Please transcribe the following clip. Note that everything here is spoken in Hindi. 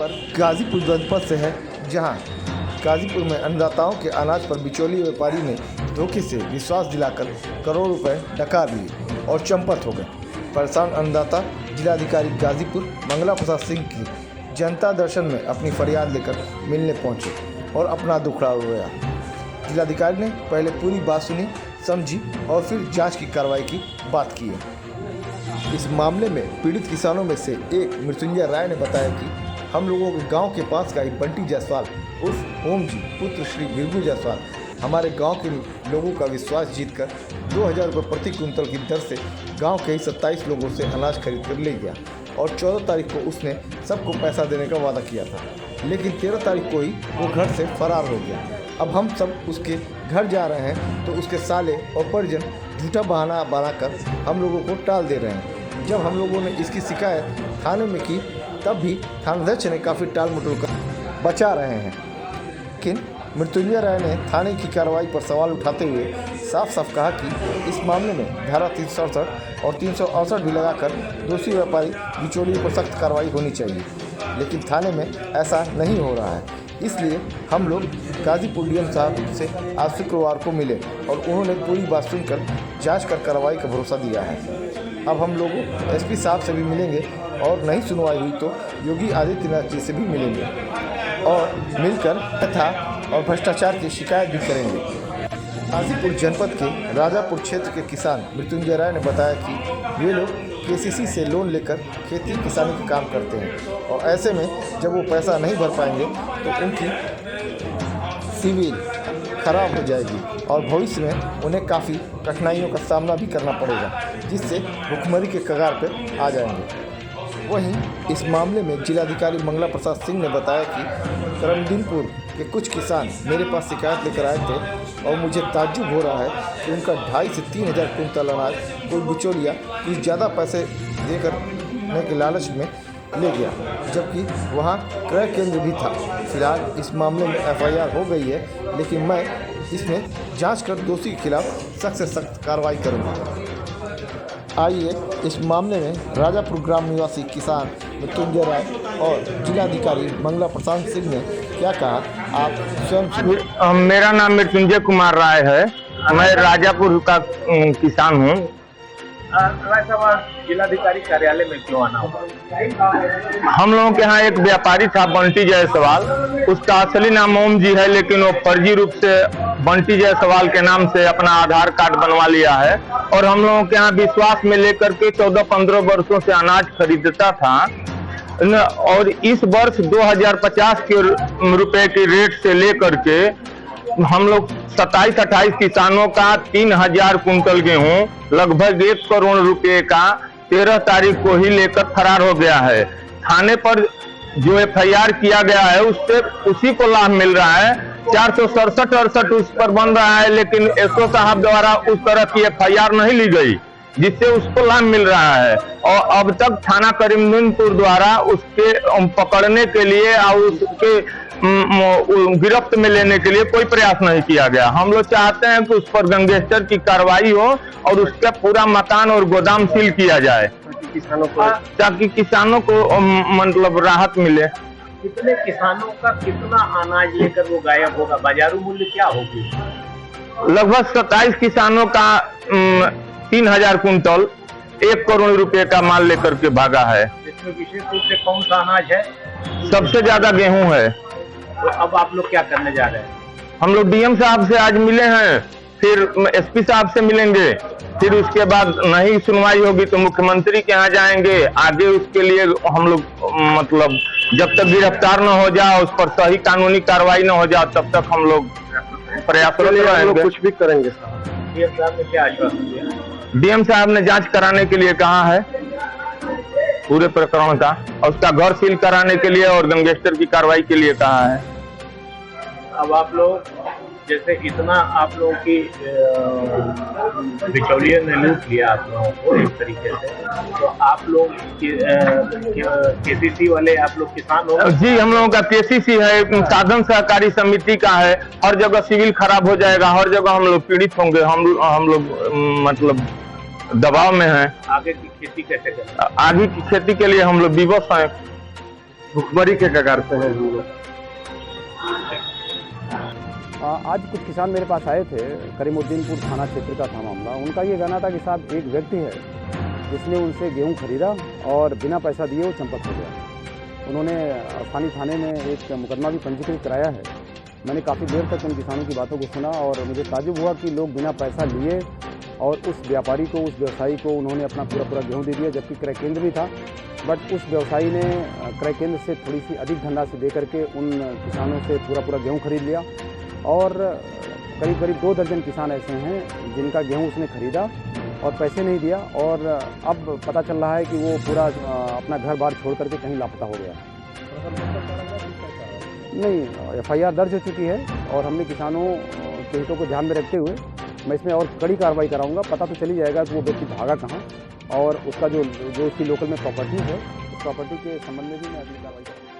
पर गाजीपुर जनपद से है, जहां गाजीपुर में अन्नदाताओं के अनाज पर बिचौलिए व्यापारी ने धोखे से विश्वास दिलाकर करोड़ों रुपए डकार लिए और चंपत हो गए। परेशान अन्नदाता जिलाधिकारी गाजीपुर मंगला प्रसाद सिंह की जनता दर्शन में अपनी फरियाद लेकर मिलने पहुंचे और अपना दुखड़ा रोया। जिलाधिकारी ने पहले पूरी बात सुनी, समझी और फिर जांच की कार्रवाई की बात की है। इस मामले में पीड़ित किसानों में से एक मृत्युंजय राय ने बताया कि हम लोगों के गांव के पास का ही बंटी जायसवाल उर्फ ओम जी पुत्र श्री भृगु जायसवाल हमारे गांव के लोगों का विश्वास जीतकर 2000 रुपये प्रति कुंतल की दर से गांव के ही 27 लोगों से अनाज खरीद कर ले गया और 14 तारीख को उसने सबको पैसा देने का वादा किया था, लेकिन 13 तारीख को ही वो घर से फरार हो गया। अब हम सब उसके घर जा रहे हैं तो उसके साले और परिजन झूठा बहाना बनाकर हम लोगों को टाल दे रहे हैं। जब हम लोगों ने इसकी शिकायत थाने में की तब भी थानाध्यक्ष ने काफ़ी टाल मटोल कर बचा रहे हैं, लेकिन मृत्युंजय राय ने थाने की कार्रवाई पर सवाल उठाते हुए साफ साफ कहा कि इस मामले में धारा 367 और 368 भी लगाकर दोषी व्यापारी बिचौलियों पर सख्त कार्रवाई होनी चाहिए, लेकिन थाने में ऐसा नहीं हो रहा है। इसलिए हम लोग गाजीपुर डीएम साहब से आज शुक्रवार को मिले और उन्होंने पूरी बात सुनकर जांच कर कार्रवाई का भरोसा दिया है। अब हम लोग एसपी साहब से भी मिलेंगे और नहीं सुनवाई हुई तो योगी आदित्यनाथ जी से भी मिलेंगे और मिलकर तथा और भ्रष्टाचार की शिकायत भी करेंगे। गाजीपुर जनपद के राजापुर क्षेत्र के किसान मृत्युंजय राय ने बताया कि वे लोग केसीसी से लोन लेकर खेती किसानी का काम करते हैं और ऐसे में जब वो पैसा नहीं भर पाएंगे तो उनकी सिविल खराब हो जाएगी और भविष्य में उन्हें काफ़ी कठिनाइयों का सामना भी करना पड़ेगा, जिससे भुखमरी के कगार पर आ जाएंगे। वहीं इस मामले में जिलाधिकारी मंगला प्रसाद सिंह ने बताया कि करमदीनपुर के कुछ किसान मेरे पास शिकायत लेकर आए थे और मुझे ताज्जुब हो रहा है कि उनका 2,500 से 3,000 कुंतल अनाज कोई बिचौलिया कुछ ज़्यादा पैसे देकर के लालच में ले गया, जबकि वहां क्रय केंद्र भी था। फिलहाल इस मामले में FIR हो गई है, लेकिन मैं इसमें जांच कर दोषी के खिलाफ सख्त से सख्त कार्रवाई करूंगा। आइए इस मामले में राजापुर ग्राम निवासी किसान मृत्युंजय राय और जिलाधिकारी मंगला प्रसाद सिंह ने क्या कहा, आप स्वयं। मेरा नाम मृत्युंजय कुमार राय है, मैं राजापुर का किसान हूँ। जिलाधिकारी कार्यालय में क्यों आना होगा? हम लोगों के यहाँ एक व्यापारी था बंटी जायसवाल, उसका असली नाम ओम जी है, लेकिन वो फर्जी रूप से बंटी जायसवाल के नाम से अपना आधार कार्ड बनवा लिया है और हम लोगों के यहाँ विश्वास में लेकर के 14-15 वर्षों से अनाज खरीदता था और इस वर्ष 2050 के रुपए की रेट से लेकर के हम लोग 27-28 किसानों का 3,000 कुंतल गेहूं लगभग 1 करोड़ रुपए का 13 तारीख को ही लेकर फरार हो गया है। थाने पर जो FIR किया गया है उससे उसी को लाभ मिल रहा है। 467-68 उस पर बन रहा है, लेकिन SO साहब द्वारा उस तरह की FIR नहीं ली गई, जिससे उसको लाभ मिल रहा है और अब तक थाना करीमदीनपुर द्वारा उसके पकड़ने के लिए और उसके गिरफ्त में लेने के लिए कोई प्रयास नहीं किया गया। हम लोग चाहते हैं कि उस पर गैंगस्टर की कार्रवाई हो और उसका पूरा मकान और गोदाम सील किया जाए ताकि किसानों को मतलब राहत मिले। कितने किसानों का कितना अनाज लेकर वो गायब होगा? बाजारू मूल्य क्या होगी? लगभग 27 किसानों का 3,000 कुंतल 1 करोड़ रुपए का माल लेकर के भागा है। इसमें विशेष रूप से कौन सा अनाज है? सबसे ज्यादा गेहूं है। तो अब आप लोग क्या करने जा रहे हैं? हम लोग डीएम साहब से आज मिले हैं, फिर एसपी साहब से मिलेंगे, फिर उसके बाद नहीं सुनवाई होगी तो मुख्यमंत्री के यहाँ जाएंगे। आगे उसके लिए हम लोग मतलब जब तक गिरफ्तार न हो जाए, उस पर सही कानूनी कार्रवाई न हो जाए, तब तक हम लोग प्रयासरत रहेंगे। कुछ भी करेंगे। डीएम साहब ने क्या आश्वासन दिया? डीएम साहब ने जांच कराने के लिए कहा है पूरे प्रकरण का और उसका घर सील कराने के लिए और गैंगस्टर की कार्रवाई के लिए कहा है। अब आप लोग जैसे इतना आप लोगों की बिचौलिए ने लूट लिया आप लोगों को इस तरीके से, तो आप लोग केसीसी वाले आप लोग किसान हो? जी, हम लोगों का केसीसी है, साधन सहकारी समिति का है। हर जगह सिविल खराब हो जाएगा, हर जगह हम लोग पीड़ित होंगे। हम लोग मतलब दबाव में हैं। आगे की खेती कैसे करें? आगे की खेती के लिए हम लोग विवश हैं। भुखमरी के कगार पे है हम लोग। आज कुछ किसान मेरे पास आए थे, करीमुद्दीनपुर थाना क्षेत्र का था मामला। उनका ये कहना था कि साहब एक व्यक्ति है जिसने उनसे गेहूं खरीदा और बिना पैसा दिए वो चंपत हो गया। उन्होंने स्थानीय थाने में एक मुकदमा भी पंजीकृत कराया है। मैंने काफ़ी देर तक उन किसानों की बातों को सुना और मुझे ताज्जुब हुआ कि लोग बिना पैसा लिए और उस व्यापारी को, उस व्यवसायी को उन्होंने अपना पूरा गेहूँ दे दिया, जबकि क्रय केंद्र भी था। बट उस व्यवसायी ने क्रय केंद्र से थोड़ी सी अधिक धनराशि दे करके उन किसानों से पूरा गेहूँ खरीद लिया। और करीब 2 दर्जन किसान ऐसे हैं जिनका गेहूँ उसने खरीदा और पैसे नहीं दिया, और अब पता चल रहा है कि वो पूरा अपना घर बार छोड़ करके कहीं लापता हो गया। नहीं, FIR दर्ज हो चुकी है और हमने किसानों के हितों को ध्यान में रखते हुए मैं इसमें और कड़ी कार्रवाई कराऊंगा। पता तो चली जाएगा कि वो व्यक्ति भागा कहाँ, और उसका जो उसकी लोकल में प्रॉपर्टी है, उस प्रॉपर्टी के संबंध में भी मैं अगली कार्रवाई करूँगा।